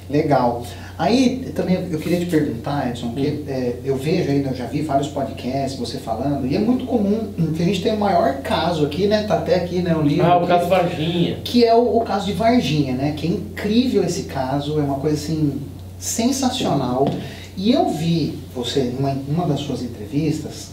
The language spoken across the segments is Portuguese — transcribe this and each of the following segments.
Legal. Aí também eu queria te perguntar, Edson, que eu vejo aí, eu já vi vários podcasts, você falando, e é muito comum que a gente tem o maior caso aqui, né? Tá até aqui, né? O livro. O caso Varginha. Que é o caso de Varginha, né? Que é incrível esse caso, é uma coisa assim sensacional. E eu vi você, em uma das suas entrevistas,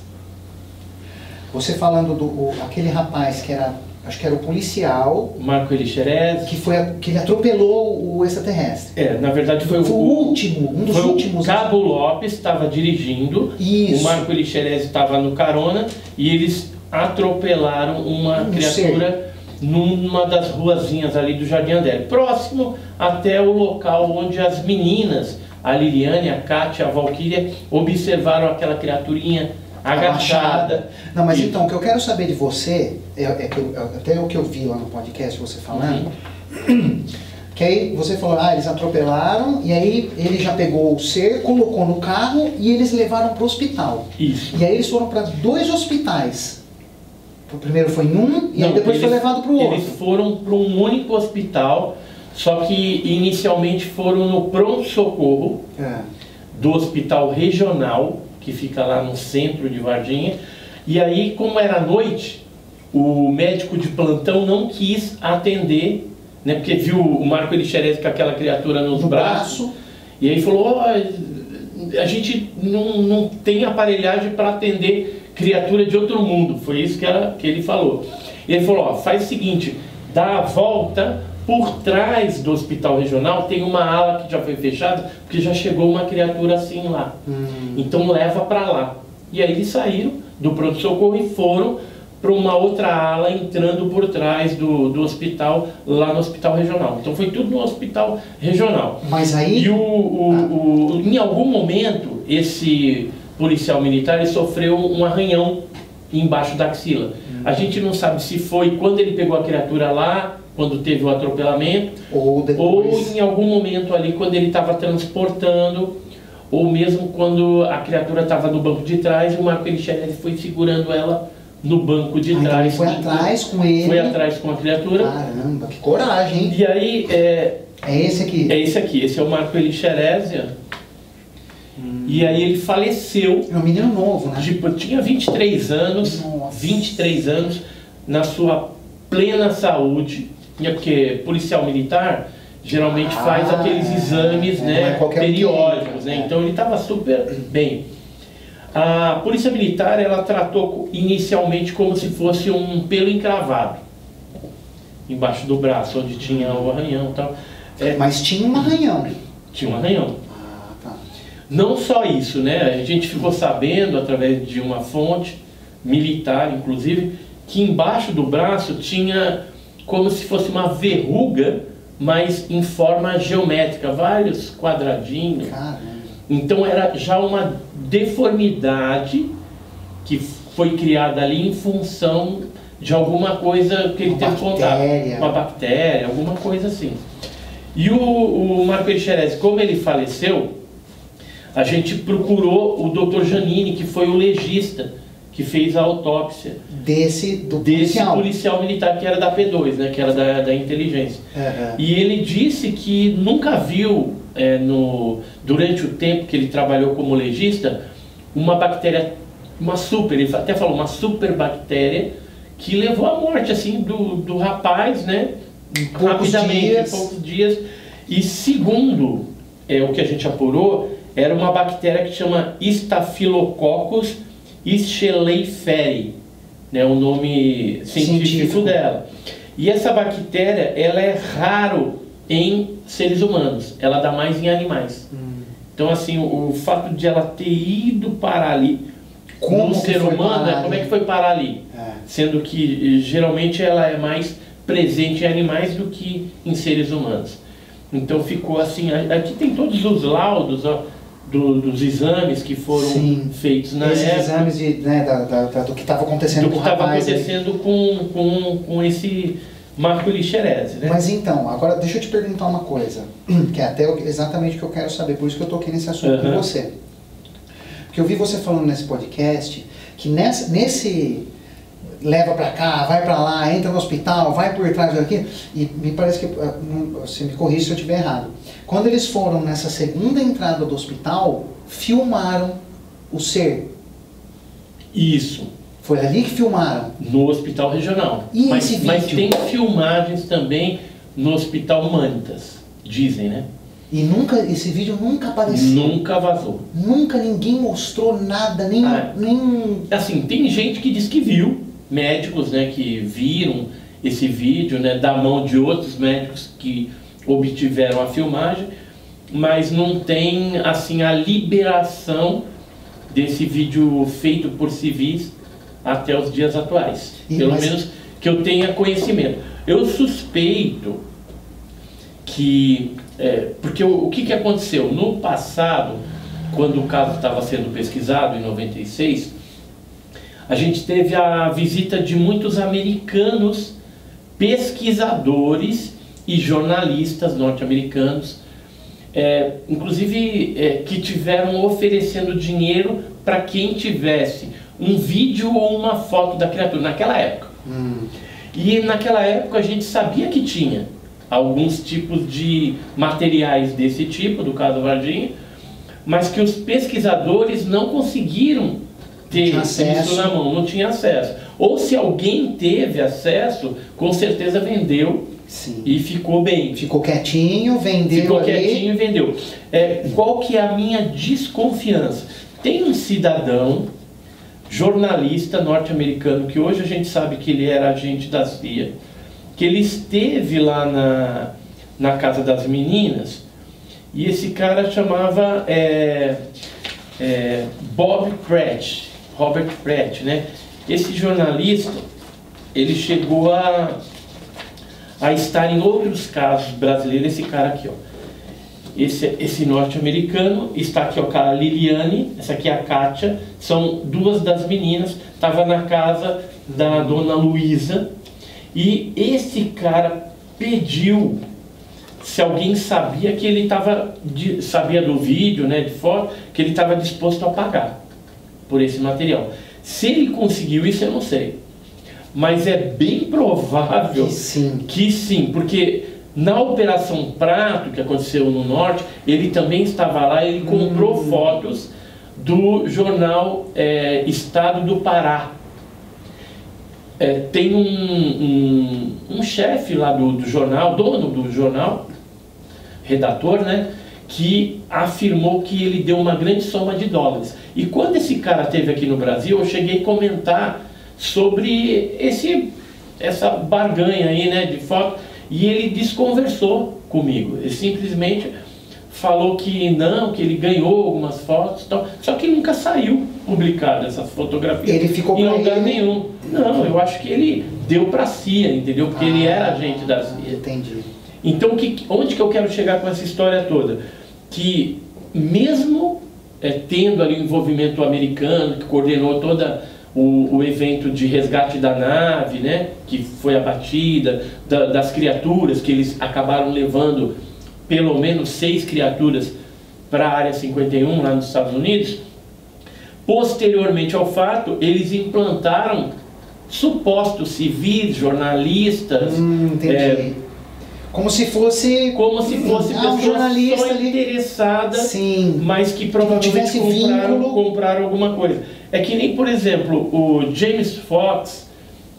você falando aquele rapaz que era, acho que era o policial... Marco Elixerez. Que ele atropelou o extraterrestre. Na verdade foi um dos últimos. O Cabo Lopes estava dirigindo, Isso. O Marco Elixerez estava no carona e eles atropelaram uma criatura numa das ruazinhas ali do Jardim André, próximo até o local onde as meninas, a Liliane, a Kátia, a Valquíria, observaram aquela criaturinha agachada. Não, mas então, o que eu quero saber de você, até o que eu vi lá no podcast você falando, que aí você falou, eles atropelaram, e aí ele já pegou o ser, colocou no carro e eles levaram para o hospital. Isso. E aí eles foram para 2 hospitais. O primeiro foi em um, e aí depois foi levado para o outro. Eles foram para um único hospital, só que inicialmente foram no pronto-socorro do hospital regional, que fica lá no centro de Varginha. E aí, como era noite, o médico de plantão não quis atender, né, porque viu o Marco Elixerez com aquela criatura no braço. E aí falou, a gente não tem aparelhagem para atender criatura de outro mundo. Foi isso que ele falou. E ele falou, faz o seguinte, dá a volta por trás do hospital regional, tem uma ala que já foi fechada, porque já chegou uma criatura assim lá. Então leva para lá. E aí eles saíram do pronto-socorro e foram para uma outra ala, entrando por trás do hospital, lá no hospital regional. Então foi tudo no hospital regional. Mas aí... E em algum momento, esse policial militar ele sofreu um arranhão embaixo da axila. A gente não sabe se foi quando ele pegou a criatura lá, quando teve o atropelamento, ou em algum momento ali quando ele estava transportando, ou mesmo quando a criatura estava no banco de trás e o Marco Elixerez foi segurando ela no banco de trás. Então foi atrás com ele. Foi atrás com a criatura. Caramba, que coragem, hein? E aí... É esse aqui? É esse aqui, esse é o Marco Elixerez. E aí ele faleceu. É um menino novo, né? Tinha 23 anos, Nossa. 23 anos, na sua plena saúde. Porque policial militar geralmente faz aqueles exames periódicos, né? Então ele estava super bem. A polícia militar, ela tratou inicialmente como se fosse um pelo encravado embaixo do braço, onde tinha o arranhão e tal. Mas tinha um arranhão. Tinha um arranhão. Tá. Não só isso, né? A gente ficou sabendo, através de uma fonte militar, inclusive, que embaixo do braço tinha como se fosse uma verruga, mas em forma geométrica, vários quadradinhos. Caramba. Então era já uma deformidade que foi criada ali em função de alguma coisa que ele teve contato. Uma bactéria, alguma coisa assim. E o Marco Elixerez, como ele faleceu, a gente procurou o Dr. Janine, que foi o legista que fez a autópsia desse policial militar, que era da P2, né, que era da inteligência. E ele disse que nunca viu, durante o tempo que ele trabalhou como legista, uma bactéria, ele até falou, uma super bactéria, que levou à morte assim, do rapaz, né, rapidamente, em poucos dias. E segundo o que a gente apurou, era uma bactéria que chama Staphylococcus schleiferi, né, o nome científico dela. E essa bactéria, ela é raro em seres humanos, ela dá mais em animais. Então assim, o fato de ela ter ido parar ali como ser humano, como é que foi parar ali? Sendo que geralmente ela é mais presente em animais do que em seres humanos. Então ficou assim, aqui tem todos os laudos, dos exames que foram feitos na época. Esses exames do que estava acontecendo com o rapaz. Do que estava acontecendo com esse Marco Elixerez, né? Mas então, agora deixa eu te perguntar uma coisa, que é até exatamente o que eu quero saber, por isso que eu toquei nesse assunto com você. Porque eu vi você falando nesse podcast, que leva para cá, vai para lá, entra no hospital, vai por trás daqui. E me parece que, você me corrija se eu estiver errado, quando eles foram nessa segunda entrada do hospital, filmaram o ser. Isso. Foi ali que filmaram? No hospital regional. E esse vídeo? Mas tem filmagens também no hospital Humanitas, dizem, né? E esse vídeo nunca apareceu? Nunca vazou. Nunca ninguém mostrou nada, nem... Assim, tem gente que diz que viu, médicos, né, que viram esse vídeo, né, da mão de outros médicos que obtiveram a filmagem, mas não tem, assim, a liberação desse vídeo feito por civis até os dias atuais. Pelo menos que eu tenha conhecimento. Eu suspeito que... porque o que aconteceu? No passado, quando o caso estava sendo pesquisado, em 96, a gente teve a visita de muitos americanos, pesquisadores e jornalistas norte-americanos, inclusive que tiveram oferecendo dinheiro para quem tivesse um vídeo ou uma foto da criatura, naquela época. E naquela época a gente sabia que tinha alguns tipos de materiais desse tipo, do caso Varginha, mas que os pesquisadores não conseguiram ter isso na mão, não tinha acesso. Ou se alguém teve acesso, com certeza vendeu. Sim. E ficou bem. Ficou quietinho, vendeu. Ficou quietinho e vendeu. Qual que é a minha desconfiança? Tem um cidadão, jornalista norte-americano, que hoje a gente sabe que ele era agente da CIA, que ele esteve lá na casa das meninas, e esse cara chamava Robert Pratt, né? Esse jornalista, ele chegou a estar em outros casos brasileiros. Esse cara aqui, ó, esse norte-americano, está aqui, ó, a Liliane, essa aqui é a Kátia, são duas das meninas, estava na casa da dona Luísa, e esse cara pediu se alguém sabia que ele sabia do vídeo, né, de foto, que ele estava disposto a pagar por esse material. Se ele conseguiu isso, eu não sei. Mas é bem provável que sim, porque na Operação Prato, que aconteceu no Norte, ele também estava lá, ele comprou fotos do jornal Estado do Pará. Tem um chefe lá do jornal, dono do jornal, redator, né, que afirmou que ele deu uma grande soma de dólares. E quando esse cara esteve aqui no Brasil, eu cheguei a comentar sobre essa barganha aí, né, de foto, e ele desconversou comigo. Ele simplesmente falou que não, que ele ganhou algumas fotos e tal, só que nunca saiu publicada essas fotografias. Ele ficou em lugar nenhum. Não, eu acho que ele deu para a CIA, entendeu? Porque ele era agente da CIA. Entendi. Então, onde que eu quero chegar com essa história toda? Que mesmo tendo ali o envolvimento americano, que coordenou toda o evento de resgate da nave, né, que foi abatida, das criaturas, que eles acabaram levando pelo menos 6 criaturas para a Área 51, lá nos Estados Unidos. Posteriormente ao fato, eles implantaram supostos civis, jornalistas, como se fosse pessoas jornalista só interessadas, mas que provavelmente compraram alguma coisa. É que nem, por exemplo, o James Fox,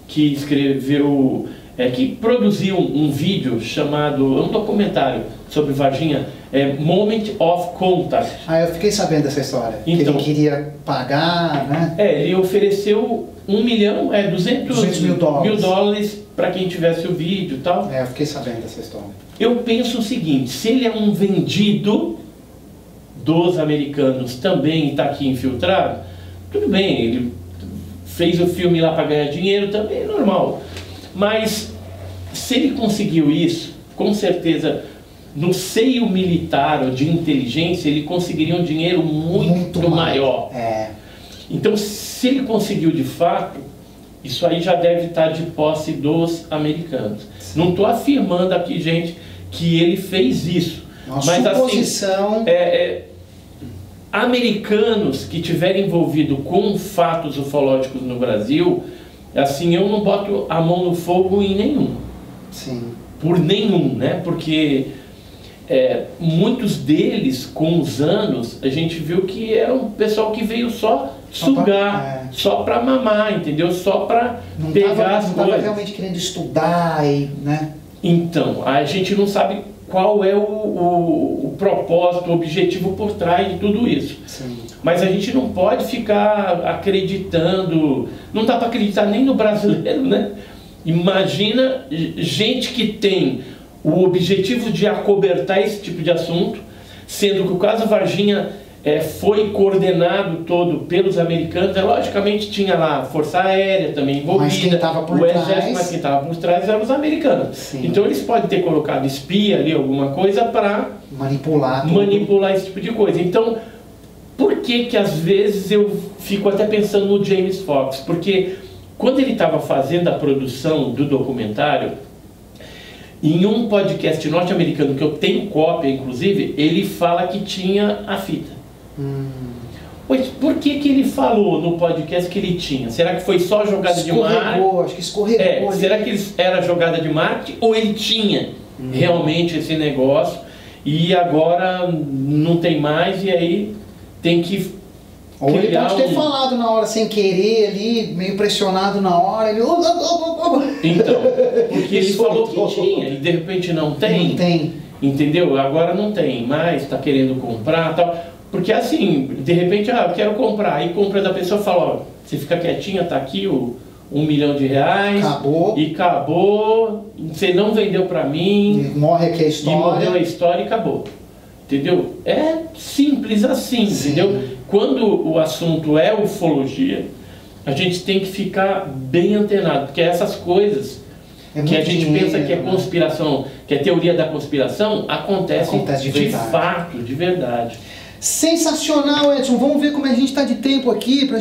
que escreveu, que produziu um vídeo chamado, um documentário sobre Varginha, Moment of Contact. Eu fiquei sabendo dessa história. Então, que ele queria pagar, né? Ele ofereceu 1 milhão, 200 mil dólares para quem tivesse o vídeo e tal. Eu fiquei sabendo dessa história. Eu penso o seguinte: se ele é um vendido dos americanos também e está aqui infiltrado, tudo bem, ele fez o filme lá para ganhar dinheiro, também é normal. Mas se ele conseguiu isso, com certeza no seio militar ou de inteligência ele conseguiria um dinheiro muito maior. Então, se ele conseguiu de fato, isso aí já deve estar de posse dos americanos. Não estou afirmando aqui, gente, que ele fez isso. Mas suposição... assim, americanos que tiverem envolvido com fatos ufológicos no Brasil, assim, eu não boto a mão no fogo em nenhum. Sim. Por nenhum, né? Porque muitos deles, com os anos, a gente viu que era um pessoal que veio só sugar, só para mamar, entendeu? Só para pegar as coisas. Não estava realmente querendo estudar, né? Então, a gente não sabe qual é o propósito, o objetivo por trás de tudo isso. Sim. Mas a gente não pode ficar acreditando, não dá para acreditar nem no brasileiro, né? Imagina gente que tem o objetivo de acobertar esse tipo de assunto, sendo que o caso Varginha foi coordenado todo pelos americanos. Logicamente tinha lá a Força Aérea também envolvida, mas quem estava por o Exército, mas quem estava por trás eram os americanos. Sim. Então eles podem ter colocado espia ali, alguma coisa para manipular esse tipo de coisa. Então, por que às vezes eu fico até pensando no James Fox? Porque quando ele estava fazendo a produção do documentário, em um podcast norte-americano, que eu tenho cópia inclusive, ele fala que tinha a fita. Pois por que ele falou no podcast que ele tinha? Será que foi só jogada de marketing? Acho que escorregou. Será que era jogada de marketing ou ele tinha realmente esse negócio e agora não tem mais e aí tem que... Ou ele pode ter falado na hora sem querer ali, meio pressionado na hora, ele... Então, porque ele falou que tinha e de repente não tem. Não tem. Entendeu? Agora não tem mais, está querendo comprar e tal. Porque assim, de repente, eu quero comprar. Aí compra da pessoa e fala, ó, você fica quietinha, tá aqui o R$1 milhão. Acabou. E acabou, você não vendeu para mim. E morre aqui a história. E morreu a história e acabou. Entendeu? É simples assim, entendeu? Quando o assunto é ufologia, a gente tem que ficar bem antenado, porque essas coisas que a gente pensa que é conspiração, que é teoria da conspiração, acontecem de fato, de verdade. Sensacional, Edson. Vamos ver como a gente está de tempo aqui pra gente